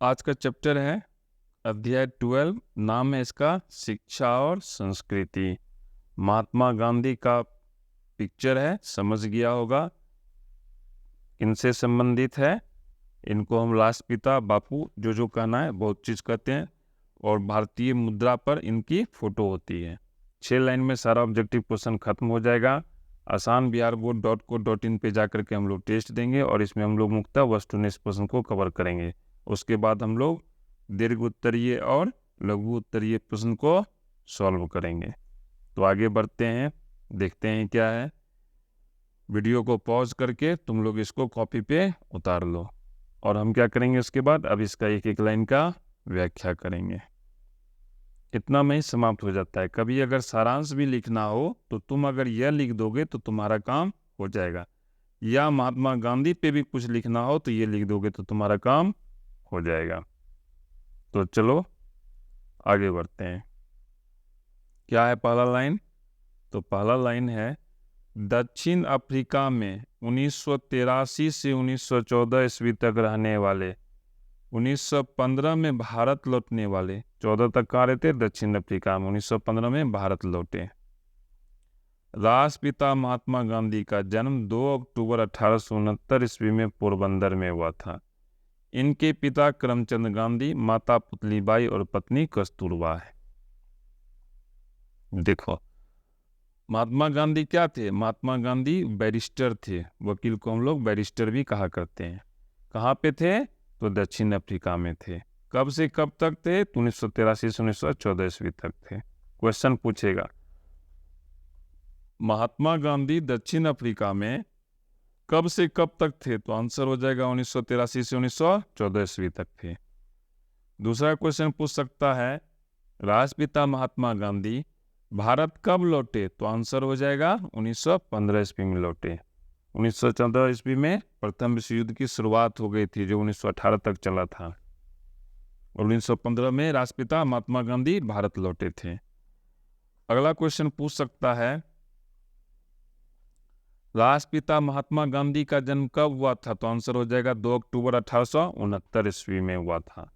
आज का चैप्टर है अध्याय 12। नाम है इसका शिक्षा और संस्कृति। महात्मा गांधी का पिक्चर है, समझ गया होगा इनसे संबंधित है। इनको हम राष्ट्रपिता बापू जो कहना है बहुत चीज़ कहते हैं, और भारतीय मुद्रा पर इनकी फोटो होती है। 6 लाइन में सारा ऑब्जेक्टिव क्वेश्चन खत्म हो जाएगा। asanbiharboard.co.in पे जाकर के हम लोग टेस्ट देंगे और इसमें हम लोग मुख्यतः वस्तुनिष्ठ प्रश्न को कवर करेंगे। उसके बाद हम लोग दीर्घ उत्तरीय और लघु उत्तरीय प्रश्न को सॉल्व करेंगे। तो आगे बढ़ते हैं, देखते हैं क्या है। वीडियो को पॉज करके तुम लोग इसको कॉपी पे उतार लो और हम क्या करेंगे उसके बाद अब इसका एक एक लाइन का व्याख्या करेंगे। इतना में ही समाप्त हो जाता है। कभी अगर सारांश भी लिखना हो तो तुम अगर यह लिख दोगे तो तुम्हारा काम हो जाएगा, या महात्मा गांधी पे भी कुछ लिखना हो तो ये लिख दोगे तो तुम्हारा काम हो जाएगा। तो चलो आगे बढ़ते हैं। क्या है पहला लाइन? तो पहला लाइन है दक्षिण अफ्रीका में 1983 से 1914 ईस्वी तक रहने वाले, 1915 में भारत लौटने वाले, 14 तक कहाँ रहते? दक्षिण अफ्रीका में, 1915 में भारत लौटे। राष्ट्रपिता महात्मा गांधी का जन्म 2 अक्टूबर 1869 ईस्वी में पोरबंदर में हुआ था। इनके पिता करमचंद गांधी, माता पुतलीबाई और पत्नी कस्तूरबा है। देखो महात्मा गांधी क्या थे? महात्मा गांधी बैरिस्टर थे। वकील को हम लोग बैरिस्टर भी कहा करते हैं। कहाँ पे थे? तो दक्षिण अफ्रीका में थे। कब से कब तक थे? 1983 से 1914 ईस्वी तक थे। क्वेश्चन पूछेगा महात्मा गांधी दक्षिण अफ्रीका में कब से कब तक थे? तो आंसर हो जाएगा 1983 से 1914 ईस्वी तक थे। दूसरा क्वेश्चन पूछ सकता है राष्ट्रपिता महात्मा गांधी भारत कब लौटे? तो आंसर हो जाएगा 1915 ईस्वी में लौटे। 1914 ईस्वी में प्रथम विश्व युद्ध की शुरुआत हो गई थी जो 1918 तक चला था, और 1915 में राष्ट्रपिता महात्मा गांधी भारत लौटे थे। अगला क्वेश्चन पूछ सकता है राष्ट्रपिता महात्मा गांधी का जन्म कब हुआ था? तो आंसर हो जाएगा 2 अक्टूबर 1869 ईस्वी में हुआ था।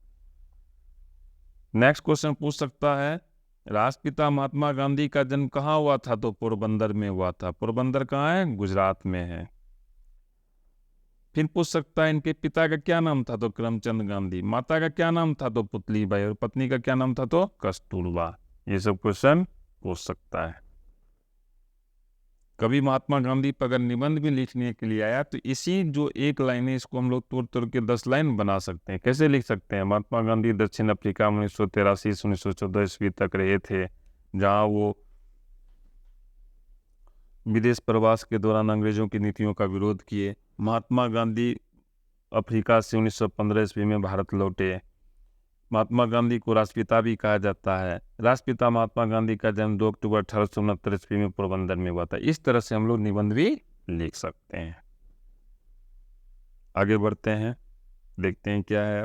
नेक्स्ट क्वेश्चन पूछ सकता है राष्ट्रपिता महात्मा गांधी का जन्म कहाँ हुआ था? तो पोरबंदर में हुआ था। पोरबंदर कहाँ है? गुजरात में है। फिर पूछ सकता है इनके पिता का क्या नाम था? तो करमचंद गांधी। माता का क्या नाम था? तो पुतलीबाई। और पत्नी का क्या नाम था? तो कस्तूरबा। ये सब क्वेश्चन पूछ सकता है। कभी महात्मा गांधी पर अगर निबंध भी लिखने के लिए आया तो इसी जो एक लाइन है इसको हम लोग तोड़ तोड़ के 10 लाइन बना सकते हैं। कैसे लिख सकते हैं? महात्मा गांधी दक्षिण अफ्रीका में 1983 से 1914 ईस्वी तक रहे थे, जहां वो विदेश प्रवास के दौरान अंग्रेजों की नीतियों का विरोध किए। महात्मा गांधी अफ्रीका से 1915 ईस्वी में भारत लौटे। महात्मा गांधी को राष्ट्रपिता भी कहा जाता है। राष्ट्रपिता महात्मा गांधी का जन्म 2 अक्टूबर 1869 ईस्वी में पोरबंदर में हुआ था। इस तरह से हम लोग निबंध भी लिख सकते हैं। आगे बढ़ते हैं, देखते हैं क्या है।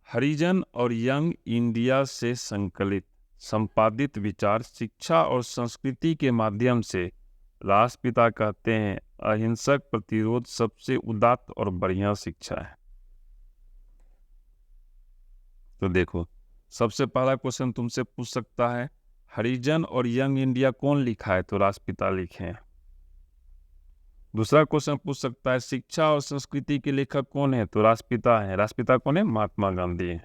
हरिजन और यंग इंडिया से संकलित संपादित विचार शिक्षा और संस्कृति के माध्यम से राष्ट्रपिता कहते हैं अहिंसक प्रतिरोध सबसे उदात्त और बढ़िया शिक्षा है। तो देखो सबसे पहला क्वेश्चन तुमसे पूछ सकता है हरिजन और यंग इंडिया कौन लिखा है? तो राष्ट्रपिता लिखे हैं। दूसरा क्वेश्चन पूछ सकता है शिक्षा और संस्कृति के लेखक कौन है? तो राष्ट्रपिता है। राष्ट्रपिता कौन है? महात्मा गांधी है।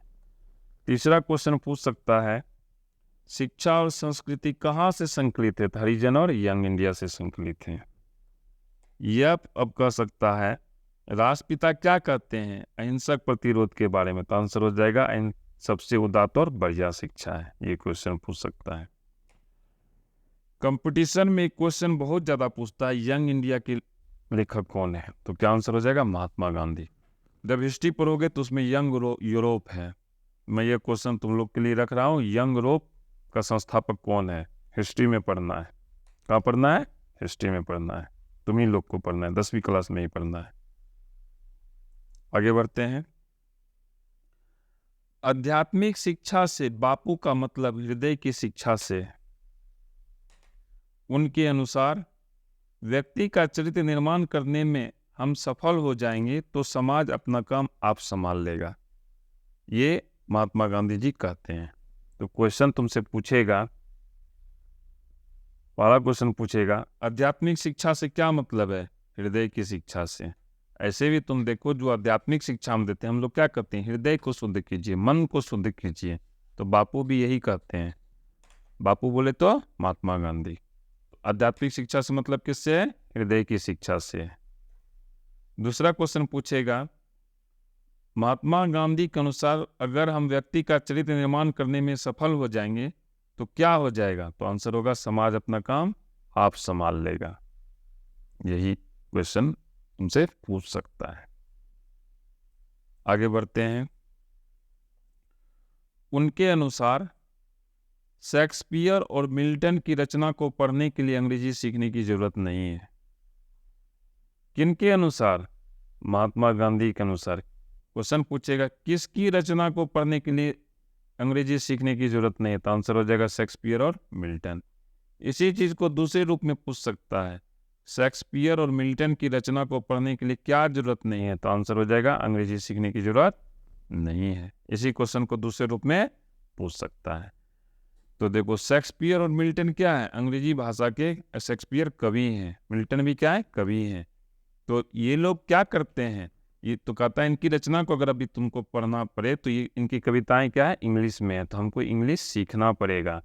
तीसरा क्वेश्चन पूछ सकता है शिक्षा और संस्कृति कहाँ से संकलित है? तो हरिजन और यंग इंडिया से संकलित है। यह अब कह सकता है राष्ट्रपिता क्या कहते हैं अहिंसक प्रतिरोध के बारे में? तो आंसर हो जाएगा सबसे उदात्त और बढ़िया शिक्षा है। ये क्वेश्चन पूछ सकता है। कंपटीशन में क्वेश्चन बहुत ज्यादा पूछता है यंग इंडिया के लेखक कौन है? तो क्या आंसर हो जाएगा? महात्मा गांधी। जब हिस्ट्री पढ़ोगे तो उसमें यंग यूरोप है। मैं ये क्वेश्चन तुम लोग के लिए रख रहा हूँ, यंग यूरोप का संस्थापक कौन है? हिस्ट्री में पढ़ना है। कहाँ पढ़ना है? हिस्ट्री में पढ़ना है। तुम ही लोग को पढ़ना है, 10वीं क्लास में ही पढ़ना है। आगे बढ़ते हैं। आध्यात्मिक शिक्षा से बापू का मतलब हृदय की शिक्षा से। उनके अनुसार व्यक्ति का चरित्र निर्माण करने में हम सफल हो जाएंगे तो समाज अपना काम आप संभाल लेगा। ये महात्मा गांधी जी कहते हैं। तो क्वेश्चन तुमसे पूछेगा, पहला क्वेश्चन पूछेगा आध्यात्मिक शिक्षा से क्या मतलब है? हृदय की शिक्षा से। ऐसे भी तुम देखो, जो आध्यात्मिक शिक्षा हम देते हैं, हम लोग क्या कहते हैं? हृदय को शुद्ध कीजिए, मन को शुद्ध कीजिए। तो बापू भी यही कहते हैं। बापू बोले तो महात्मा गांधी। आध्यात्मिक शिक्षा से मतलब किससे है? हृदय की शिक्षा से। दूसरा क्वेश्चन पूछेगा महात्मा गांधी के अनुसार अगर हम व्यक्ति का चरित्र निर्माण करने में सफल हो जाएंगे तो क्या हो जाएगा? तो आंसर होगा समाज अपना काम आप संभाल लेगा। यही क्वेश्चन तुमसे पूछ सकता है। आगे बढ़ते हैं। उनके अनुसार शेक्सपियर और मिल्टन की रचना को पढ़ने के लिए अंग्रेजी सीखने की जरूरत नहीं है। किनके अनुसार? महात्मा गांधी के अनुसार। क्वेश्चन पूछेगा किसकी रचना को पढ़ने के लिए अंग्रेजी सीखने की जरूरत नहीं है? तो आंसर हो जाएगा शेक्सपियर और मिल्टन। इसी चीज को दूसरे रूप में पूछ सकता है, शेक्सपियर और मिल्टन की रचना को पढ़ने के लिए क्या जरूरत नहीं है? तो आंसर हो जाएगा अंग्रेजी सीखने की जरूरत नहीं है। इसी क्वेश्चन को दूसरे रूप में पूछ सकता है। तो देखो, शेक्सपियर और मिल्टन क्या है? अंग्रेजी भाषा के शेक्सपियर कवि हैं, मिल्टन भी क्या है? कवि हैं। तो ये लोग क्या करते हैं? ये तो कहता है इनकी रचना को अगर अभी तुमको पढ़ना पड़े तो ये इनकी कविताएं क्या है? इंग्लिश में है, तो हमको इंग्लिश सीखना पड़ेगा।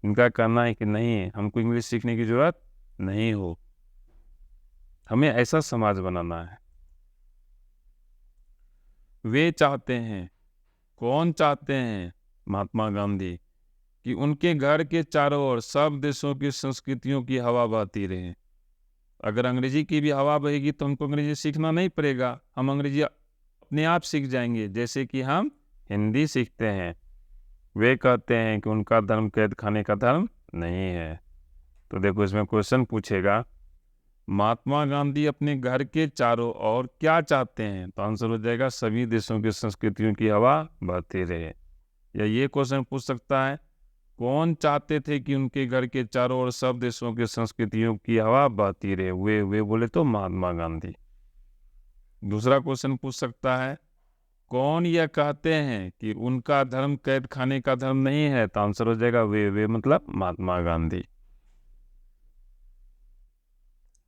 इनका कहना है कि नहीं, हमको इंग्लिश सीखने की जरूरत नहीं हो, हमें ऐसा समाज बनाना है। वे चाहते हैं, कौन चाहते हैं? महात्मा गांधी, कि उनके घर के चारों ओर सब देशों की संस्कृतियों की हवा बहती रहे। अगर अंग्रेजी की भी हवा बहेगी तो हमको अंग्रेजी सीखना नहीं पड़ेगा, हम अंग्रेजी अपने आप सीख जाएंगे, जैसे कि हम हिंदी सीखते हैं। वे कहते हैं कि उनका धर्म कैद खाने का धर्म नहीं है। तो देखो, इसमें क्वेश्चन पूछेगा महात्मा गांधी अपने घर के चारों ओर क्या चाहते हैं? तो आंसर हो जाएगा सभी देशों की संस्कृतियों की हवा बहती रहे। या ये क्वेश्चन पूछ सकता है कौन चाहते थे कि उनके घर के चारों ओर सब देशों की संस्कृतियों की हवा बहती रहे? वे बोले तो महात्मा गांधी। दूसरा क्वेश्चन पूछ सकता है कौन यह कहते हैं कि उनका धर्म कैद खाने का धर्म नहीं है? तो आंसर हो जाएगा वे मतलब महात्मा गांधी।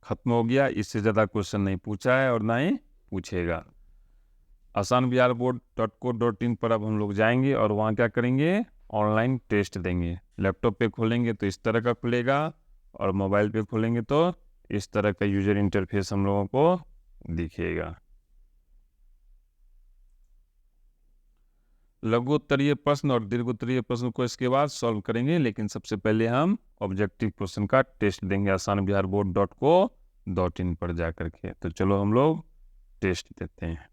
खत्म हो गया। इससे ज्यादा क्वेश्चन नहीं पूछा है और ना ही पूछेगा। asanbiharboard.co.in पर अब हम लोग जाएंगे और वहाँ क्या करेंगे? ऑनलाइन टेस्ट देंगे। लैपटॉप पे खोलेंगे तो इस तरह का खुलेगा और मोबाइल पे खोलेंगे तो इस तरह का यूजर इंटरफेस हम लोगों को दिखेगा। लघु उत्तरीय प्रश्न और दीर्घ उत्तरीय प्रश्न को इसके बाद सॉल्व करेंगे, लेकिन सबसे पहले हम ऑब्जेक्टिव क्वेश्चन का टेस्ट देंगे asanbiharboard.co.in पर जा करके। तो चलो हम लोग टेस्ट देते हैं।